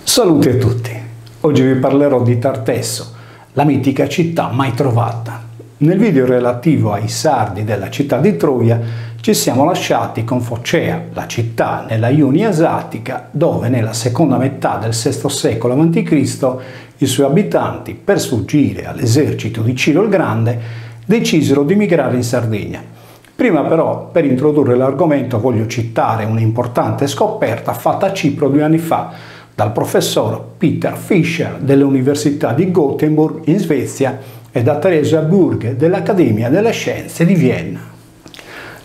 Salute a tutti! Oggi vi parlerò di Tartesso, la mitica città mai trovata. Nel video relativo ai Sardi della città di Troia ci siamo lasciati con Focea, la città nella Ionia asiatica, dove nella seconda metà del VI secolo a.C. i suoi abitanti, per sfuggire all'esercito di Ciro il Grande, decisero di migrare in Sardegna. Prima però, per introdurre l'argomento, voglio citare un'importante scoperta fatta a Cipro 2 anni fa dal professor Peter Fischer dell'Università di Gothenburg in Svezia e da Teresa Burg dell'Accademia delle Scienze di Vienna.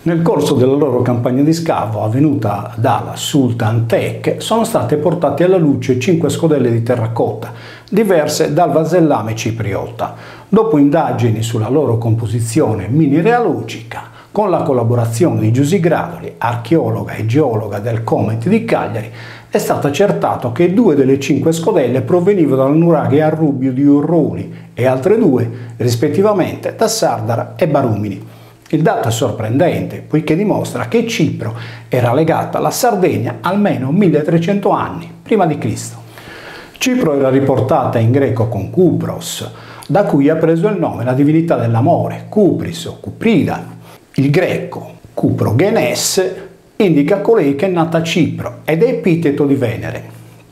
Nel corso della loro campagna di scavo avvenuta dalla Sultan Tekke sono state portate alla luce 5 scodelle di terracotta, diverse dal vasellame cipriota. Dopo indagini sulla loro composizione mineralogica, con la collaborazione di Giusy Gradoli, archeologa e geologa del Comet di Cagliari, è stato accertato che 2 delle 5 scodelle provenivano dal nuraghe a Rubbio di Urroni e altre 2, rispettivamente, da Sardara e Barumini. Il dato è sorprendente, poiché dimostra che Cipro era legata alla Sardegna almeno 1300 anni prima di Cristo. Cipro era riportata in greco con Kupros, da cui ha preso il nome la divinità dell'amore, Kupris o Cuprida. Il greco Kuprogenes indica colei che è nata a Cipro ed è epiteto di Venere.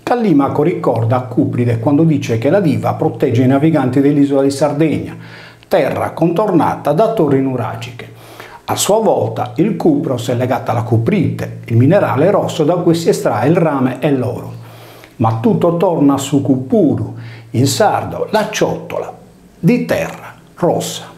Callimaco ricorda a Cupride quando dice che la diva protegge i naviganti dell'isola di Sardegna, terra contornata da torri nuragiche. A sua volta il Kupros è legato alla cuprite, il minerale rosso da cui si estrae il rame e l'oro. Ma tutto torna su Kupuru, in sardo la ciotola di terra rossa.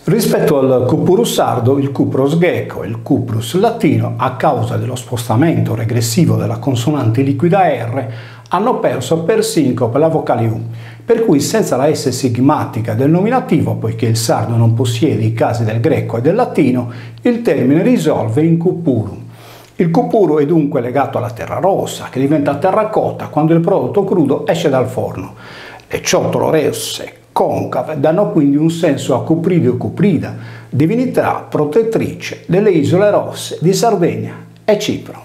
Rispetto al Kupurus sardo, il Kupros greco e il Kuprus latino, a causa dello spostamento regressivo della consonante liquida R, hanno perso per sincope la vocale U, per cui senza la S sigmatica del nominativo, poiché il sardo non possiede i casi del greco e del latino, il termine risolve in Kupuru. Il Kupuru è dunque legato alla terra rossa, che diventa terracotta quando il prodotto crudo esce dal forno. Le ciotole rosse concave danno quindi un senso a Cupride o Cuprida, divinità protettrice delle isole rosse di Sardegna e Cipro.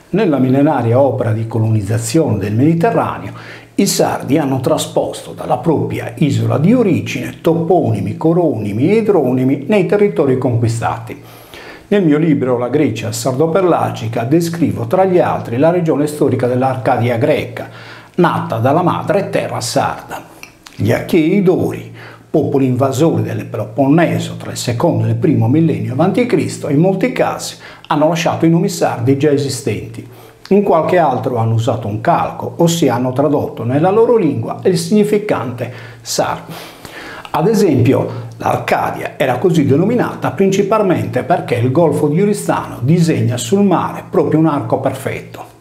Nella millenaria opera di colonizzazione del Mediterraneo, i Sardi hanno trasposto dalla propria isola di origine toponimi, coronimi e idronimi nei territori conquistati. Nel mio libro La Grecia sardo-pelagica descrivo tra gli altri la regione storica dell'Arcadia greca, nata dalla madre terra sarda. Gli Achei Dori, popoli invasori del Peloponneso tra il secondo e il primo millennio a.C., in molti casi hanno lasciato i nomi sardi già esistenti. In qualche altro hanno usato un calco, ossia hanno tradotto nella loro lingua il significante sardo. Ad esempio, l'Arcadia era così denominata principalmente perché il golfo di Oristano disegna sul mare proprio un arco perfetto.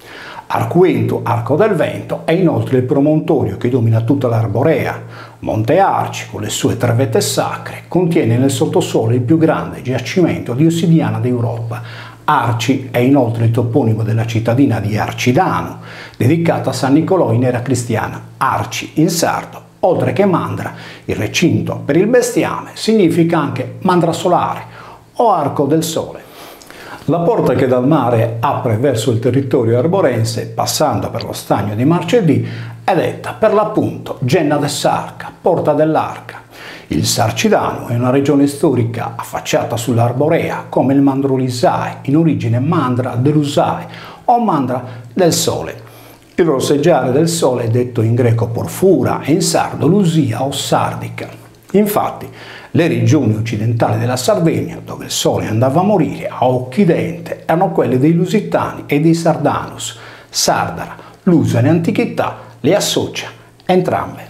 Arcuento, Arco del Vento, è inoltre il promontorio che domina tutta l'Arborea. Monte Arci, con le sue 3 vette sacre, contiene nel sottosuolo il più grande giacimento di ossidiana d'Europa. Arci è inoltre il toponimo della cittadina di Arcidano, dedicata a San Nicolò in era cristiana. Arci, in sardo, oltre che mandra, il recinto per il bestiame, significa anche mandra solare o arco del sole. La porta che dal mare apre verso il territorio arborense, passando per lo stagno di Marcedì, è detta per l'appunto Genna de Sarca, porta dell'Arca. Il Sarcidano è una regione storica affacciata sull'Arborea, come il Mandrulisae, in origine Mandra dell'Usae o Mandra del Sole. Il rosseggiare del sole è detto in greco porfura e in sardo Lusia o Sardica. Infatti, le regioni occidentali della Sardegna, dove il sole andava a morire a occidente, erano quelle dei Lusitani e dei Sardanus. Sardara, Lusa in antichità le associa entrambe.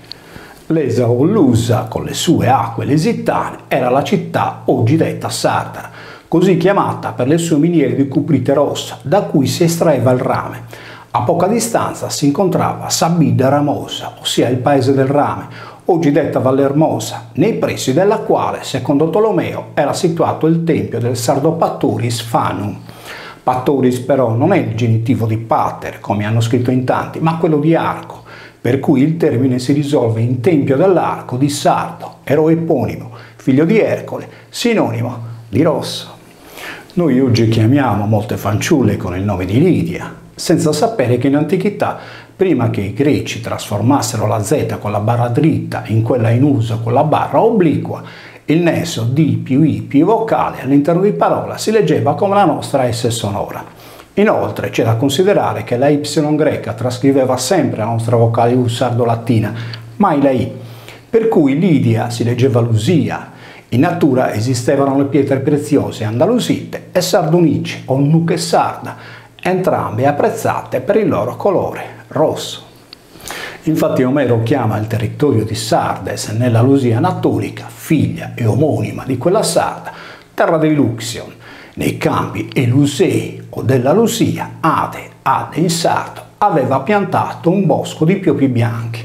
Lesa o Lusa, con le sue acque lesitane, era la città oggi detta Sardara, così chiamata per le sue miniere di cuprite rossa, da cui si estraeva il rame. A poca distanza si incontrava Sabida Ramosa, ossia il paese del rame, oggi detta Valle Hermosa, nei pressi della quale, secondo Tolomeo, era situato il tempio del sardo Paturis Fanum. Paturis però non è il genitivo di pater, come hanno scritto in tanti, ma quello di arco, per cui il termine si risolve in tempio dell'arco di Sardo, eroe eponimo, figlio di Ercole, sinonimo di rosso. Noi oggi chiamiamo molte fanciulle con il nome di Lidia, senza sapere che in antichità prima che i greci trasformassero la Z con la barra dritta in quella in uso con la barra obliqua, il nesso D più I più vocale all'interno di parola si leggeva come la nostra S sonora. Inoltre c'è da considerare che la Y greca trascriveva sempre la nostra vocale U sardo-latina, mai la I, per cui Lidia si leggeva Lusia. In natura esistevano le pietre preziose andalusite e sardonici o nuche sarda, entrambe apprezzate per il loro colore rosso. Infatti Omero chiama il territorio di Sardes nella Lusia Naturica, figlia e omonima di quella sarda, terra dei Luxion. Nei campi Elusei o della Lusia, Ade in sardo, aveva piantato un bosco di piopi bianchi.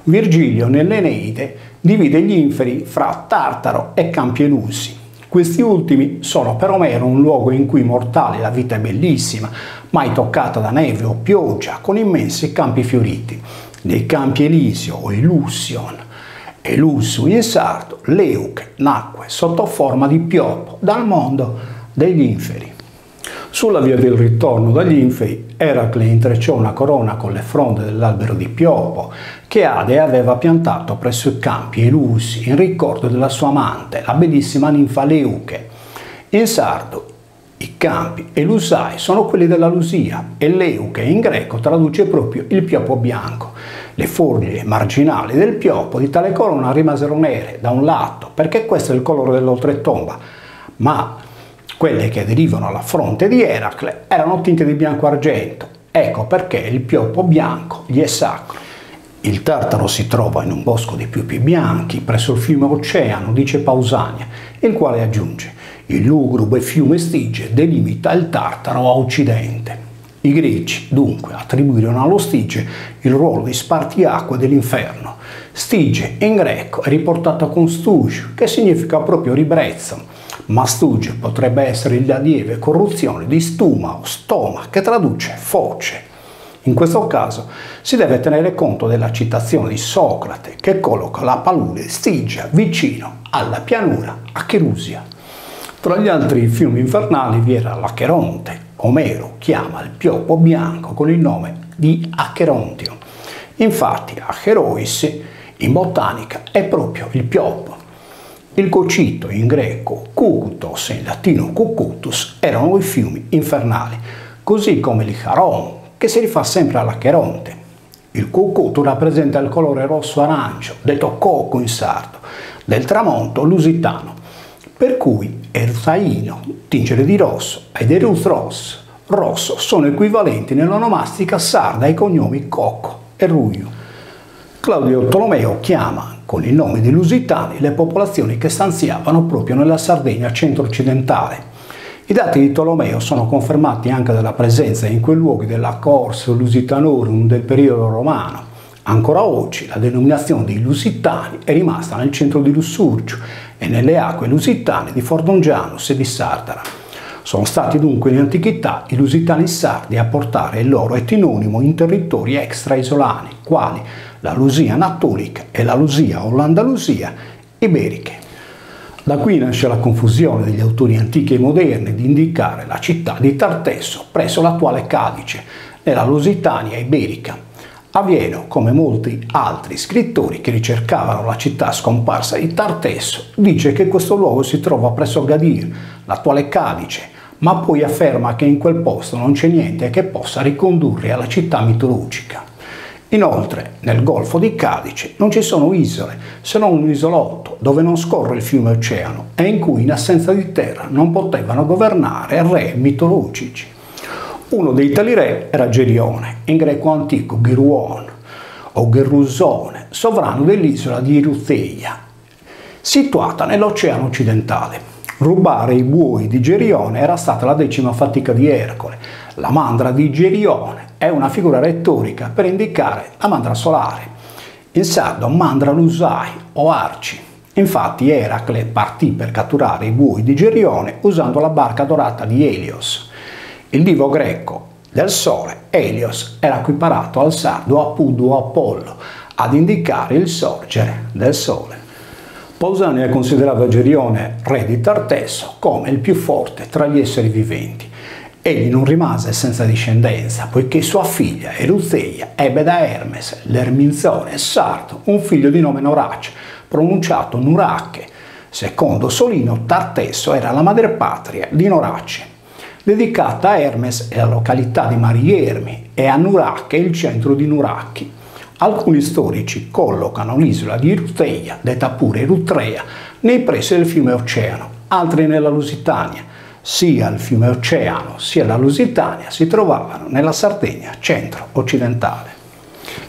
Virgilio nell'Eneide divide gli inferi fra Tartaro e Campi Elusi. Questi ultimi sono per Omero un luogo in cui mortali la vita è bellissima, mai toccata da neve o pioggia, con immensi campi fioriti. Nei campi Elisio o Elusion, Elusu in sardo, Leuche nacque sotto forma di pioppo dal mondo degli inferi. Sulla via del ritorno dagli inferi, Eracle intrecciò una corona con le fronde dell'albero di Piopo che Ade aveva piantato presso i campi Elusi in ricordo della sua amante, la bellissima ninfa Leuche. In sardo, i campi Elusai sono quelli della Lusia e Leuche in greco traduce proprio il piopo bianco. Le foglie marginali del piopo di tale corona rimasero nere da un lato perché questo è il colore dell'oltretomba, ma quelle che derivano alla fronte di Eracle erano tinte di bianco argento, ecco perché il piopo bianco gli è sacro. Il Tartaro si trova in un bosco di piopi bianchi presso il fiume Oceano, dice Pausania, il quale aggiunge: il lugubre fiume Stige delimita il Tartaro a occidente. I greci dunque attribuirono allo Stige il ruolo di spartiacque dell'inferno. Stige in greco è riportato con stuge, che significa proprio ribrezzo, ma stuge potrebbe essere la lieve corruzione di stuma o stoma, che traduce foce. In questo caso si deve tenere conto della citazione di Socrate, che colloca la palude Stigia vicino alla pianura Acherusia. Tra gli altri fiumi infernali vi era l'Acheronte. Omero chiama il piopo bianco con il nome di Acherontio. Infatti Acherois in botanica è proprio il piopo. Il Cocito in greco, Cucutos e in latino Cucutus erano i fiumi infernali, così come il Charon, che si rifà sempre all'Acheronte. Il Cucuto rappresenta il colore rosso-arancio, detto coco in sardo, del tramonto lusitano, per cui Erutaino, tingere di rosso, ed Erutros, rosso, sono equivalenti nell'onomastica sarda ai cognomi Cocco e Ruio. Claudio Tolomeo chiama con il nome di Lusitani le popolazioni che stanziavano proprio nella Sardegna centro-occidentale. I dati di Tolomeo sono confermati anche dalla presenza in quei luoghi della Cors Lusitanorum del periodo romano. Ancora oggi la denominazione dei Lusitani è rimasta nel centro di Lussurgiu e nelle acque lusitane di Fordongianus e di Sardara. Sono stati dunque in antichità i lusitani sardi a portare il loro etinonimo in territori extra-isolani, quali la Lusia Naturica e la Lusia o l'Andalusia iberiche. Da qui nasce la confusione degli autori antichi e moderni di indicare la città di Tartesso presso l'attuale Cadice, nella Lusitania iberica. Avieno, come molti altri scrittori che ricercavano la città scomparsa di Tartesso, dice che questo luogo si trova presso Gadir, l'attuale Cadice, ma poi afferma che in quel posto non c'è niente che possa ricondurre alla città mitologica. Inoltre, nel Golfo di Cadice non ci sono isole, se non un isolotto dove non scorre il fiume Oceano e in cui in assenza di terra non potevano governare re mitologici. Uno dei tali re era Gerione, in greco antico Geruon o Gerusone, sovrano dell'isola di Irutheia, situata nell'Oceano occidentale. Rubare i buoi di Gerione era stata la 10ª fatica di Ercole. La mandra di Gerione è una figura retorica per indicare la mandra solare. In sardo mandra lusai o arci. Infatti Eracle partì per catturare i buoi di Gerione usando la barca dorata di Elios. Il dio greco del sole, Elios, era equiparato al sardo Apuddu o Apollo, ad indicare il sorgere del sole. Pausania considerava Gerione, re di Tartesso, come il più forte tra gli esseri viventi. Egli non rimase senza discendenza, poiché sua figlia Eruteia ebbe da Hermes, l'Erminzone sardo, un figlio di nome Norace, pronunciato Nurache. Secondo Solino, Tartesso era la madrepatria di Norace. Dedicata a Hermes è la località di Mariermi e a Nurache il centro di Nurachi. Alcuni storici collocano l'isola di Eruteia, detta pure Erutrea, nei pressi del fiume Oceano, altri nella Lusitania. Sia il fiume Oceano sia la Lusitania si trovavano nella Sardegna centro-occidentale.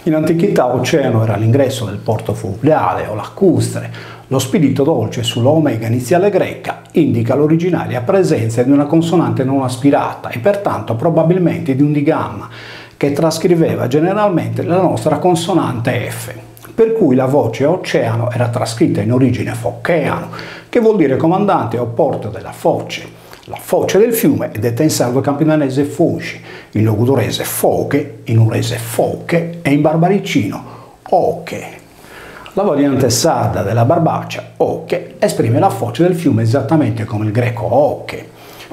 In antichità Oceano era l'ingresso del porto fluviale o lacustre. Lo spirito dolce sulla omega iniziale greca indica l'originaria presenza di una consonante non aspirata e pertanto probabilmente di un digamma che trascriveva generalmente la nostra consonante F, per cui la voce Oceano era trascritta in origine Focheano, che vuol dire comandante o porto della foce. La foce del fiume è detta in sardo campidanese Fosci, in logudorese Foche, in urese Foche e in barbaricino Oche. La variante sarda della barbaccia, Oche, esprime la foce del fiume esattamente come il greco Oche.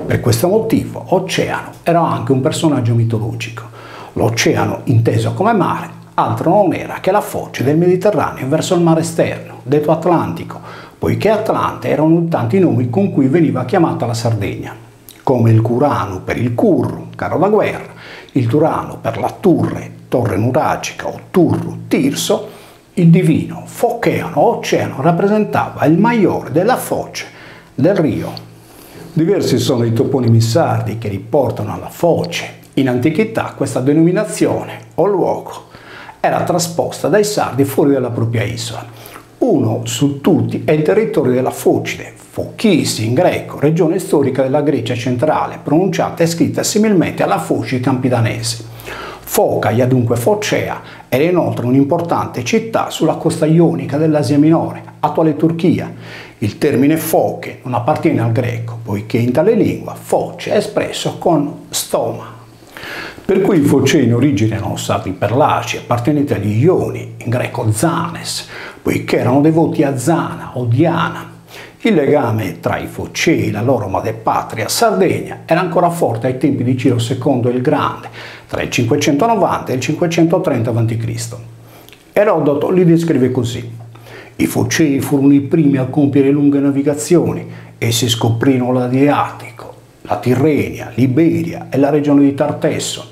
Per questo motivo Oceano era anche un personaggio mitologico. L'oceano, inteso come mare, altro non era che la foce del Mediterraneo verso il mare esterno, detto Atlantico, poiché Atlante erano tanti nomi con cui veniva chiamata la Sardegna, come il Curano per il Curru, carro da guerra, il Turano per la Turre, torre nuragica o Turru, Tirso. Il divino Focheano Oceano rappresentava il maiore della foce del Rio. Diversi sono i toponimi sardi che riportano alla foce. In antichità questa denominazione o luogo era trasposta dai sardi fuori dalla propria isola. Uno su tutti è il territorio della Focide, Fochisi in greco, regione storica della Grecia centrale, pronunciata e scritta similmente alla Foci campidanese. Focaia, dunque Focea, era inoltre un'importante città sulla costa ionica dell'Asia Minore, attuale Turchia. Il termine foche non appartiene al greco, poiché in tale lingua foce è espresso con stoma. Per cui i Focei in origine erano stati perlaci appartenenti agli Ioni, in greco Zanes, poiché erano devoti a Zana o Diana. Il legame tra i Focei e la loro madrepatria Sardegna era ancora forte ai tempi di Ciro II il Grande, tra il 590 e il 530 a.C. Erodoto li descrive così: i Focei furono i primi a compiere lunghe navigazioni, essi scoprirono l'Adriatico, la Tirrenia, l'Iberia e la regione di Tartesso.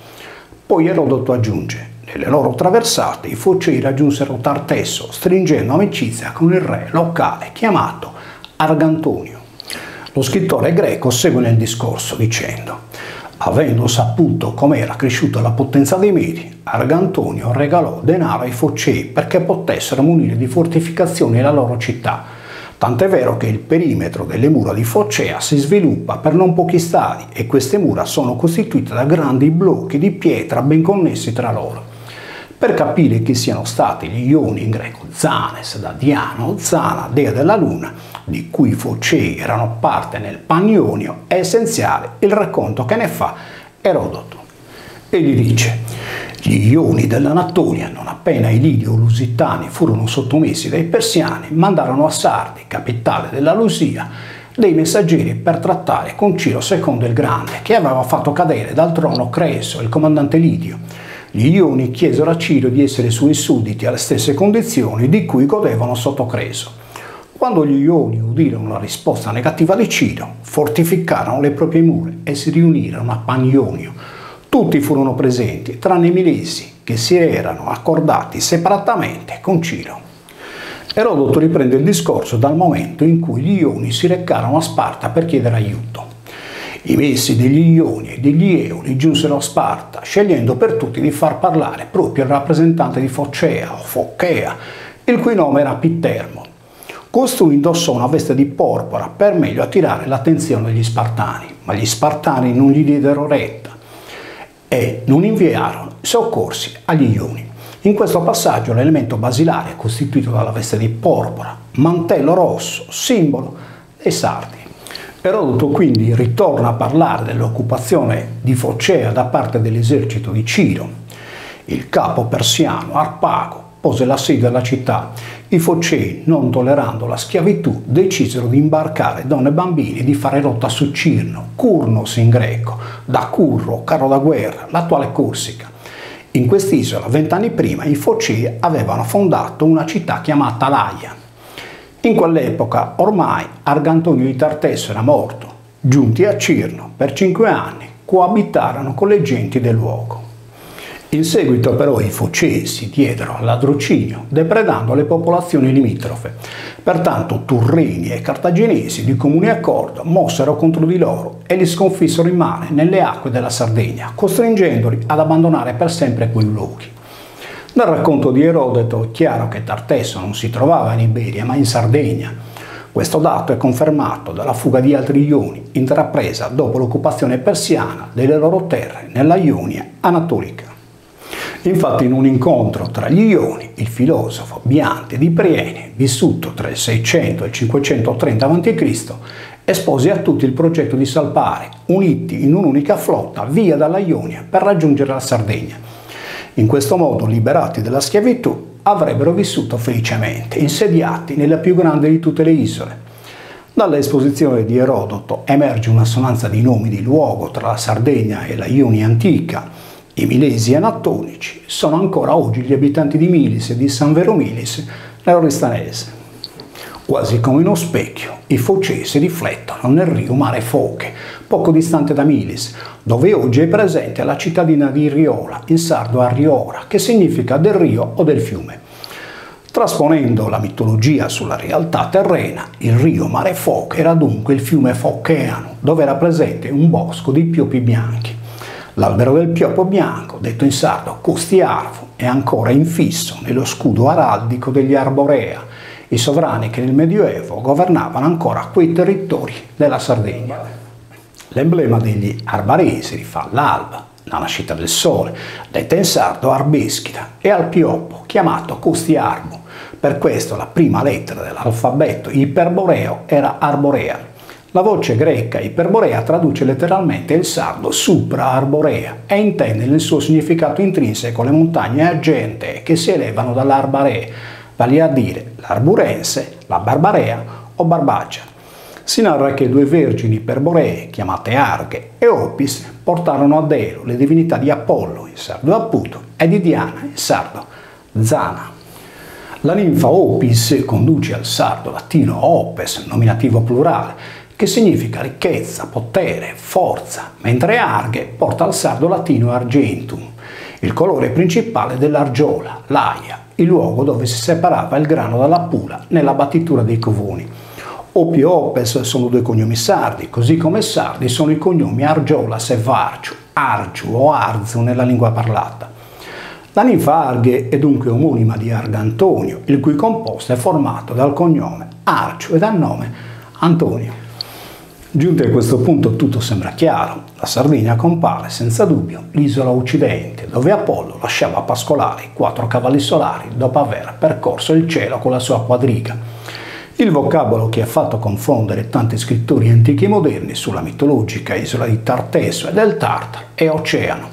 Poi Erodoto aggiunge: nelle loro traversate i Focei raggiunsero Tartesso, stringendo amicizia con il re locale chiamato Argantonio. Lo scrittore greco segue nel discorso dicendo: avendo saputo com'era cresciuta la potenza dei Medi, Argantonio regalò denaro ai Focei perché potessero munire di fortificazioni la loro città. Tant'è vero che il perimetro delle mura di Focea si sviluppa per non pochi stadi e queste mura sono costituite da grandi blocchi di pietra ben connessi tra loro. Per capire chi siano stati gli Ioni in greco Zanes, da Diana o Zana, dea della luna, di cui i Focei erano parte nel Panionio, è essenziale il racconto che ne fa Erodoto. Egli dice: gli Ioni dell'Anatolia, non appena i Lidi o Lusitani furono sottomessi dai Persiani, mandarono a Sardi, capitale della Lusia, dei messaggeri per trattare con Ciro II il Grande, che aveva fatto cadere dal trono Creso, il comandante lidio. Gli Ioni chiesero a Ciro di essere suoi sudditi alle stesse condizioni di cui godevano sotto Creso. Quando gli Ioni udirono la risposta negativa di Ciro, fortificarono le proprie mura e si riunirono a Panionio. Tutti furono presenti, tranne i Milesi, che si erano accordati separatamente con Ciro. Erodoto riprende il discorso dal momento in cui gli Ioni si recarono a Sparta per chiedere aiuto. I messi degli Ioni e degli Eoli giunsero a Sparta, scegliendo per tutti di far parlare proprio il rappresentante di Focea o Fochea, il cui nome era Pittermo. Costui indossò una veste di porpora per meglio attirare l'attenzione degli Spartani, ma gli Spartani non gli diedero retta e non inviarono soccorsi agli Ioni. In questo passaggio l'elemento basilare è costituito dalla veste di porpora, mantello rosso, simbolo dei Sardi. Erodoto quindi ritorna a parlare dell'occupazione di Focea da parte dell'esercito di Ciro. Il capo persiano Arpago pose l'assedio alla città. I Focei, non tollerando la schiavitù, decisero di imbarcare donne e bambini e di fare rotta su Cirno, Curnos in greco, da Curro, carro da guerra, l'attuale Corsica. In quest'isola, 20 anni prima, i Focei avevano fondato una città chiamata Laia. In quell'epoca, ormai, Argantonio di Tartesso era morto. Giunti a Cirno, per 5 anni, coabitarono con le genti del luogo. In seguito però i Focei si diedero al ladrocinio, depredando le popolazioni limitrofe. Pertanto Turrini e Cartaginesi di comune accordo mossero contro di loro e li sconfissero in mare nelle acque della Sardegna, costringendoli ad abbandonare per sempre quei luoghi. Dal racconto di Erodoto è chiaro che Tartesso non si trovava in Iberia ma in Sardegna. Questo dato è confermato dalla fuga di altri Ioni, intrapresa dopo l'occupazione persiana delle loro terre nella Ionia anatolica. Infatti in un incontro tra gli Ioni, il filosofo Biante di Priene, vissuto tra il 600 e il 530 a.C., espose a tutti il progetto di salpare, uniti in un'unica flotta, via dalla Ionia per raggiungere la Sardegna. In questo modo, liberati dalla schiavitù, avrebbero vissuto felicemente, insediati nella più grande di tutte le isole. Dall'esposizione di Erodoto emerge un'assonanza di nomi di luogo tra la Sardegna e la Ionia antica. I Milesi anatolici sono ancora oggi gli abitanti di Milis e di San Vero Milis nell'Oristanese. Quasi come uno specchio, i Focei si riflettono nel rio Mare Foche, poco distante da Milis, dove oggi è presente la cittadina di Riola, in sardo Arriora, che significa del rio o del fiume. Trasponendo la mitologia sulla realtà terrena, il rio Mare Foche era dunque il fiume Focheano, dove era presente un bosco di piopi bianchi. L'albero del piopo bianco, detto in sardo costiarvo, è ancora infisso nello scudo araldico degli Arborea, i sovrani che nel Medioevo governavano ancora quei territori della Sardegna. L'emblema degli Arbaresi rifà all'alba, la nascita del sole, detta in sardo Arbeschida, e al pioppo, chiamato costiarbo. Per questo la prima lettera dell'alfabeto iperboreo era Arborea. La voce greca iperborea traduce letteralmente il sardo supra-arborea e intende nel suo significato intrinseco le montagne argentee che si elevano dall'Arbaree, vale a dire l'Arburense, la Barbarea o Barbagia. Si narra che 2 vergini iperboree, chiamate Arghe e Opis, portarono a Delo le divinità di Apollo, in sardo Aputo, e di Diana, in sardo Zana. La ninfa Opis conduce al sardo latino Opes, nominativo plurale, che significa ricchezza, potere, forza, mentre Arghe porta al sardo latino argentum, il colore principale dell'argiola, l'aia, il luogo dove si separava il grano dalla pula nella battitura dei covoni. Opi e Opes sono 2 cognomi sardi, così come sardi sono i cognomi Argiolas e Vargiu, Argiu o Arzu nella lingua parlata. La ninfa Arghe è dunque omonima di Argantonio, il cui composto è formato dal cognome Argiu e dal nome Antonio. Giunti a questo punto tutto sembra chiaro. La Sardegna compare senza dubbio l'isola Occidente, dove Apollo lasciava pascolare i 4 cavalli solari dopo aver percorso il cielo con la sua quadriga. Il vocabolo che ha fatto confondere tanti scrittori antichi e moderni sulla mitologica isola di Tartesso e del Tartaro è oceano.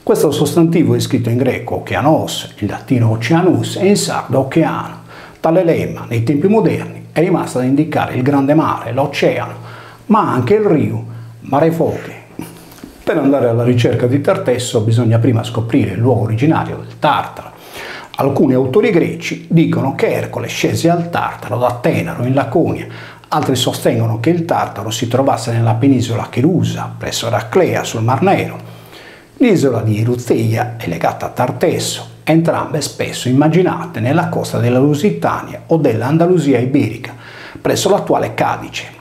Questo sostantivo è scritto in greco okeanos, in latino oceanus e in sardo oceano. Tale lemma nei tempi moderni è rimasto ad indicare il grande mare, l'oceano, ma anche il rio Mare Foche. Per andare alla ricerca di Tartesso bisogna prima scoprire il luogo originario del Tartaro. Alcuni autori greci dicono che Ercole scese al Tartaro da Tenaro in Laconia, altri sostengono che il Tartaro si trovasse nella penisola Cherusa, presso Eraclea sul Mar Nero. L'isola di Eruzeia è legata a Tartesso, entrambe spesso immaginate nella costa della Lusitania o dell'Andalusia iberica, presso l'attuale Cadice.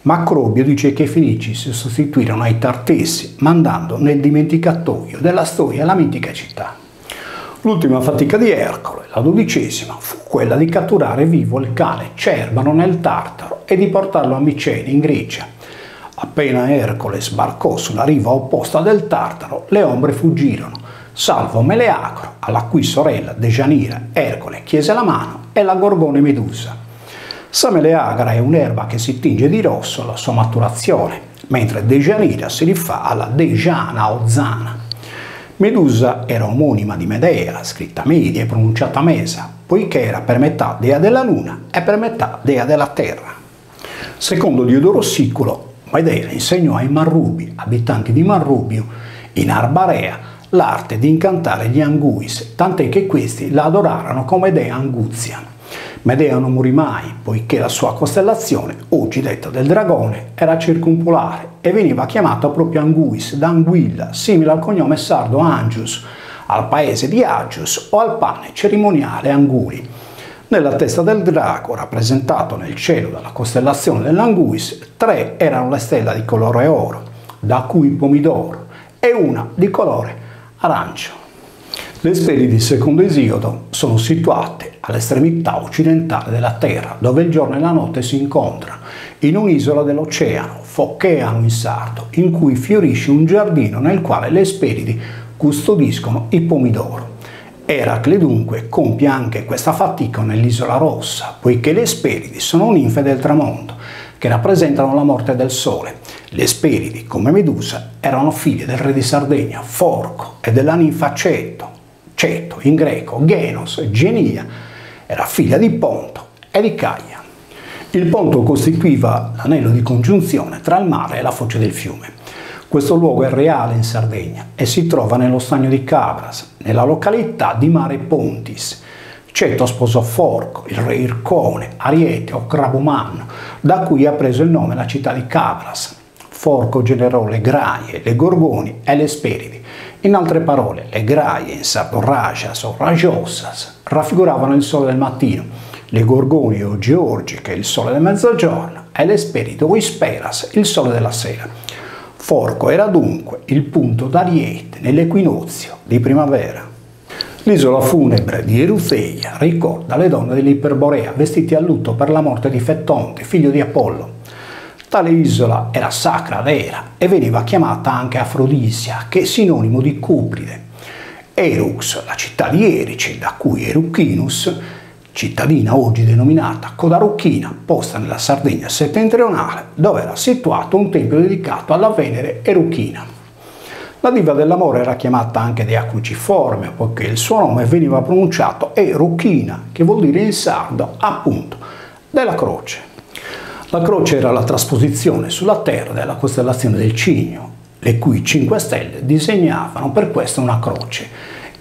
Macrobio dice che i Fenici si sostituirono ai Tartessi, mandando nel dimenticatoio della storia la mitica città. L'ultima fatica di Ercole, la 12ª, fu quella di catturare vivo il cane Cerbano nel Tartaro e di portarlo a Micene, in Grecia. Appena Ercole sbarcò sulla riva opposta del Tartaro, le ombre fuggirono, salvo Meleagro, alla cui sorella Dejanira Ercole chiese la mano, e la Gorgone Medusa. Sa Meleagra è un'erba che si tinge di rosso alla sua maturazione, mentre Dejanira si rifà alla Dejana o Zana. Medusa era omonima di Medea, scritta Media e pronunciata Mesa, poiché era per metà dea della luna e per metà dea della terra. Secondo Diodoro Siculo, Medea insegnò ai Marrubi, abitanti di Marrubio, in Arbarea, l'arte di incantare gli Anguis, tant'è che questi la adorarono come dea Anguzia. Medea non morì mai, poiché la sua costellazione, oggi detta del dragone, era circumpolare e veniva chiamata proprio Anguis, da Anguilla, simile al cognome sardo Angius, al paese di Agius o al pane cerimoniale Anguli. Nella testa del drago, rappresentato nel cielo dalla costellazione dell'Anguis, 3 erano le stelle di colore oro, da cui pomidoro, e una di colore arancio. Le Speridi, secondo Esiodo, sono situate all'estremità occidentale della terra, dove il giorno e la notte si incontrano, in un'isola dell'oceano, Focheano in sardo, in cui fiorisce un giardino nel quale le Speridi custodiscono i pomidoro. Eracle dunque compie anche questa fatica nell'Isola Rossa, poiché le Speridi sono ninfe del tramonto, che rappresentano la morte del sole. Le Speridi, come Medusa, erano figlie del re di Sardegna, Forco, e della ninfa Ceto, in greco, Genos, Genia, era figlia di Ponto e di Caia. Il Ponto costituiva l'anello di congiunzione tra il mare e la foce del fiume. Questo luogo è reale in Sardegna e si trova nello stagno di Cabras, nella località di Mare Pontis. Ceto sposò Forco, il re Ircone, Ariete o Crabomanno, da cui ha preso il nome la città di Cabras. Forco generò le Graie, le Gorgoni e le Speridi. In altre parole, le Graie, in sardo Rajas o Rajossas, raffiguravano il sole del mattino, le Gorgoni o Georgiche il sole del mezzogiorno e le Speridi o Isperas il sole della sera. Forco era dunque il punto d'Ariete nell'equinozio di primavera. L'isola funebre di Erutheia ricorda le donne dell'Iperborea vestite a lutto per la morte di Fettonte, figlio di Apollo. Tale isola era sacra ad Era e veniva chiamata anche Afrodisia, che è sinonimo di Cupride. Erux, la città di Erice, da cui Eruchinus, cittadina oggi denominata Codarucchina, posta nella Sardegna settentrionale, dove era situato un tempio dedicato alla Venere Eruchina. La diva dell'amore era chiamata anche Dea Cruciforme, poiché il suo nome veniva pronunciato Eruchina, che vuol dire in sardo, appunto, della croce. La croce era la trasposizione sulla terra della costellazione del Cigno, le cui 5 stelle disegnavano per questo una croce.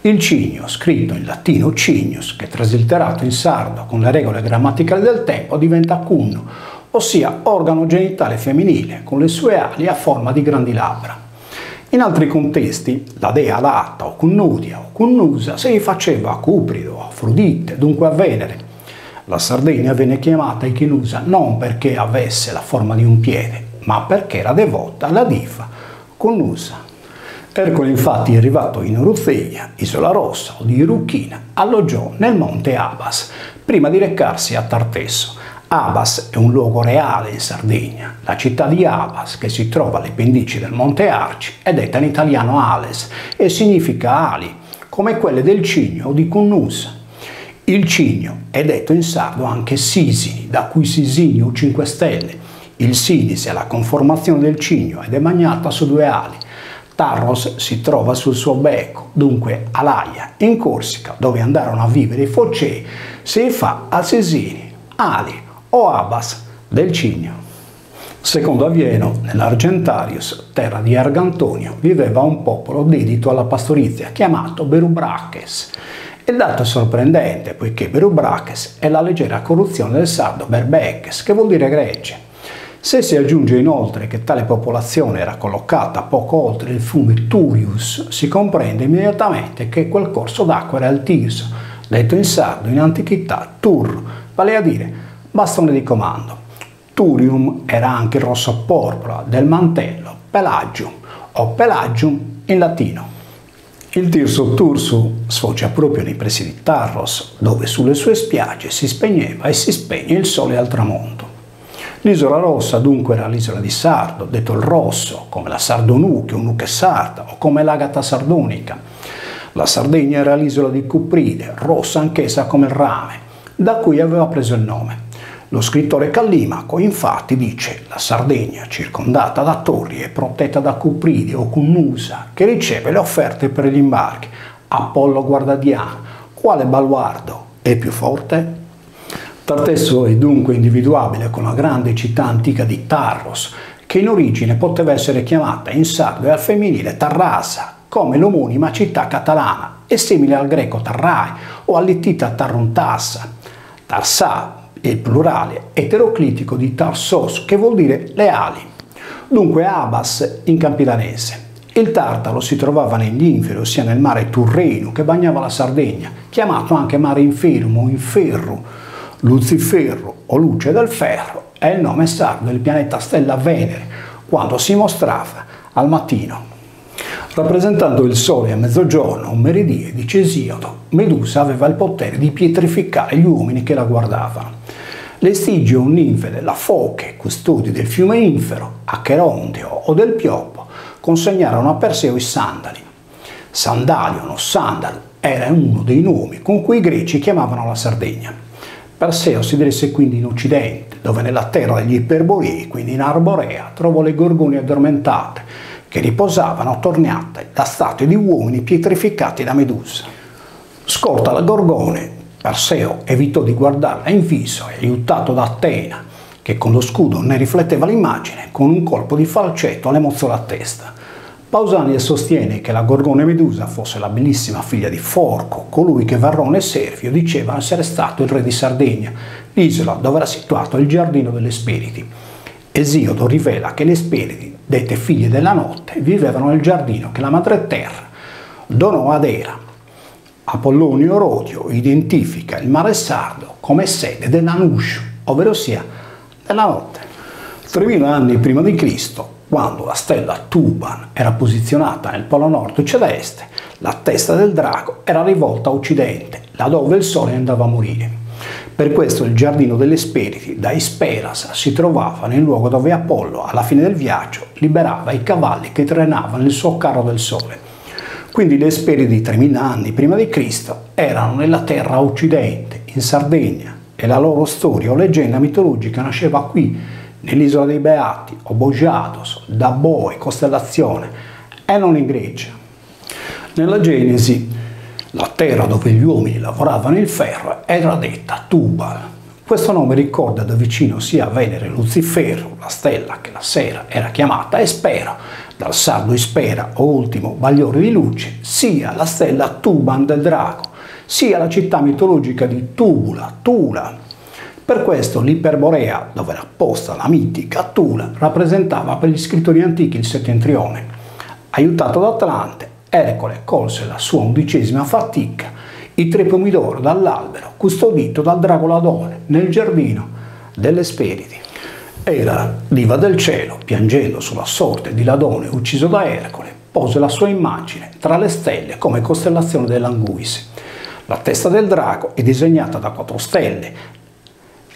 Il Cigno, scritto in latino Cinius, che traslitterato in sardo con le regole grammaticali del tempo diventa cunno, ossia organo genitale femminile, con le sue ali a forma di grandi labbra. In altri contesti, la dea Lata o Cunnudia o Cunnusa si rifaceva a Cuprido o Afrodite, dunque a Venere. La Sardegna venne chiamata Ichinusa non perché avesse la forma di un piede, ma perché era devota alla diva Cunnusa. Ercole infatti è arrivato in Erutheia, Isola Rossa o di Eruchina, alloggiò nel monte Abas, prima di recarsi a Tartesso. Abas è un luogo reale in Sardegna. La città di Abas, che si trova alle pendici del monte Arci, è detta in italiano Ales e significa ali, come quelle del Cigno o di Cunnusa. Il Cigno è detto in sardo anche Sisini, da cui Sisinio 5 stelle. Il Sinis è la conformazione del Cigno ed è bagnata su 2 ali. Tarros si trova sul suo becco, dunque Alaia, in Corsica, dove andarono a vivere i Focei, si fa a Sisini, Ali o Abas del Cigno. Secondo Avieno, nell'Argentarius, terra di Argantonio, viveva un popolo dedito alla pastorizia chiamato Berubraches. Il dato è sorprendente, poiché Berubraches è la leggera corruzione del sardo Berbeches, che vuol dire gregge. Se si aggiunge inoltre che tale popolazione era collocata poco oltre il fiume Turius, si comprende immediatamente che quel corso d'acqua era il Tirso, detto in sardo in antichità Tur, vale a dire bastone di comando. Turium era anche il rosso porpora del mantello Pelagium o Pelagium in latino. Il Tirso Tursu sfocia proprio nei pressi di Tarros, dove sulle sue spiagge si spegneva e si spegne il sole al tramonto. L'isola Rossa dunque era l'isola di Sardo, detto il Rosso, come la Sardonuche o Nuche Sarda o come l'Agata Sardonica. La Sardegna era l'isola di Cupride, rossa anch'essa come il rame, da cui aveva preso il nome. Lo scrittore Callimaco infatti dice: la Sardegna, circondata da torri e protetta da cupridi o cunnusa, che riceve le offerte per gli imbarchi, Apollo guardiano, quale baluardo è più forte? Tartesso è dunque individuabile con la grande città antica di Tarros, che in origine poteva essere chiamata in sardo e al femminile Tarrasa, come l'omonima città catalana, è simile al greco Tarrai o all'ittita Tarruntassa. Tarsà, il plurale eteroclitico di Tarsos, che vuol dire le ali. Dunque Abas in campidanese. Il Tartaro si trovava negli inferi, ossia nel mare Turreno che bagnava la Sardegna, chiamato anche mare infermo o inferro. Luciferro o luce del ferro è il nome sardo del pianeta stella Venere, quando si mostrava al mattino. Rappresentando il Sole a mezzogiorno, un meridie, dice Esiodo, Medusa aveva il potere di pietrificare gli uomini che la guardavano. L'estigio ninfe della Foche, custodi del fiume Infero, Acherondio o del Pioppo, consegnarono a Perseo i sandali. Sandalion o Sandal era uno dei nomi con cui i greci chiamavano la Sardegna. Perseo si diresse quindi in Occidente, dove nella terra degli Iperborei, quindi in Arborea, trovò le gorgone addormentate, che riposavano attorniate da statue di uomini pietrificati da Medusa. Scorta la gorgone, Perseo evitò di guardarla in viso e, aiutato da Atena, che con lo scudo ne rifletteva l'immagine, con un colpo di falcetto le mozzò la testa. Pausanias sostiene che la gorgone Medusa fosse la bellissima figlia di Forco, colui che Varrone e Servio dicevano essere stato il re di Sardegna, l'isola dove era situato il giardino delle Speridi. Esiodo rivela che le Speridi, dette figlie della notte, vivevano nel giardino che la madre terra donò ad Era. Apollonio Rodio identifica il mare sardo come sede dell'Anushu, ovvero sia della notte. 3000 anni prima di Cristo, quando la stella Tuban era posizionata nel polo nord celeste, la testa del drago era rivolta a occidente, laddove il sole andava a morire. Per questo il giardino delle Speridi da Isperas si trovava nel luogo dove Apollo, alla fine del viaggio, liberava i cavalli che trainavano il suo carro del sole. Quindi le Speridi 3000 anni prima di Cristo erano nella terra occidente, in Sardegna, e la loro storia o leggenda mitologica nasceva qui, nell'isola dei Beati, o Bojados, da Boe, costellazione, e non in Grecia. Nella Genesi, la terra dove gli uomini lavoravano il ferro era detta Tubal. Questo nome ricorda da vicino sia Venere Lucifero, la stella che la sera era chiamata Espero, dal sardo Ispera o ultimo bagliore di luce, sia la stella Tuban del drago, sia la città mitologica di Tula, Tula. Per questo l'Iperborea, dove era posta la mitica Tula, rappresentava per gli scrittori antichi il settentrione. Aiutato da Atlante, Ercole colse la sua 11ª fatica, il tre pomidoro dall'albero, custodito dal drago Ladone, nel giardino delle Speridi. Era, diva del cielo, piangendo sulla sorte di Ladone ucciso da Ercole, pose la sua immagine tra le stelle come costellazione dell'Anguise. La testa del drago è disegnata da 4 stelle,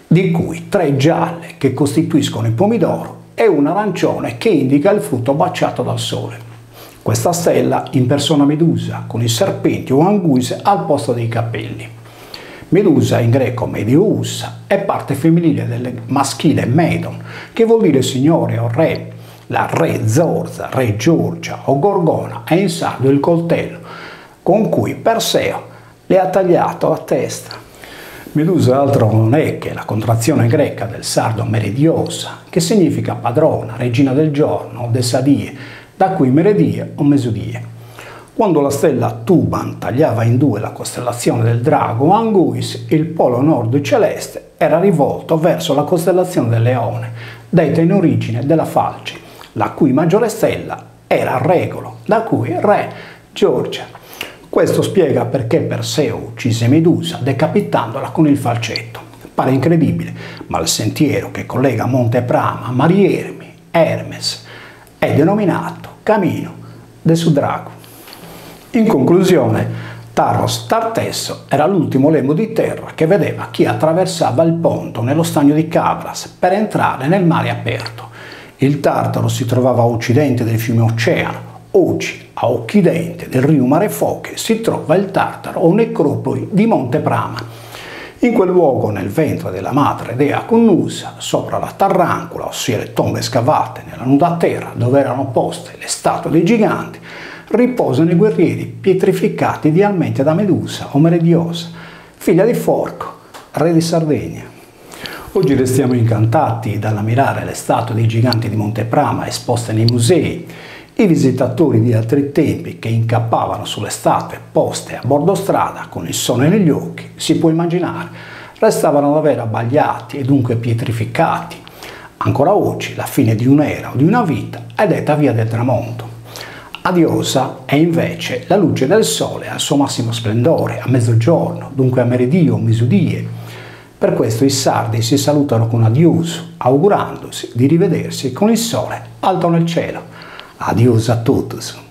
di cui 3 gialle che costituiscono il pomidoro e una arancione che indica il frutto baciato dal sole. Questa stella impersona Medusa con i serpenti o anguise al posto dei capelli. Medusa in greco Medeussa è parte femminile del maschile Medon, che vuol dire signore o re. La re Zorza, re Giorgia o Gorgona è in sardo il coltello con cui Perseo le ha tagliato la testa. Medusa altro non è che la contrazione greca del sardo meridiosa, che significa padrona, regina del giorno o desadie, da cui meredie o mesodie. Quando la stella Tuban tagliava in 2 la costellazione del drago Anguis, il polo nord celeste era rivolto verso la costellazione del Leone, detta in origine della Falce, la cui maggiore stella era Regolo, da cui re Giorgia. Questo spiega perché Perseo uccise Medusa decapitandola con il falcetto. Pare incredibile, ma il sentiero che collega Monte Prama a Mariermi, Hermes, è denominato Camino del Sudrago. In conclusione, Tarros Tartesso era l'ultimo lembo di terra che vedeva chi attraversava il ponte nello stagno di Cabras per entrare nel mare aperto. Il Tartaro si trovava a occidente del fiume Oceano. Oggi, a occidente del Rio Mare Foche, si trova il Tartaro o necropoli di Monte Prama. In quel luogo, nel ventre della madre dea Connusa, sopra la Tarrancula, ossia le tombe scavate nella nuda terra dove erano poste le statue dei giganti, riposano i guerrieri pietrificati idealmente da Medusa o Meridiosa, figlia di Forco, re di Sardegna. Oggi restiamo incantati dall'ammirare le statue dei giganti di Monte Prama esposte nei musei. I visitatori di altri tempi che incappavano sulle statue poste a bordo strada con il sole negli occhi, si può immaginare, restavano davvero abbagliati e dunque pietrificati. Ancora oggi la fine di un'era o di una vita è detta via del tramonto. A Diosa è invece la luce del sole al suo massimo splendore, a mezzogiorno, dunque a meridio o mesudie. Per questo i sardi si salutano con adios, augurandosi di rivedersi con il sole alto nel cielo. Adios a todos.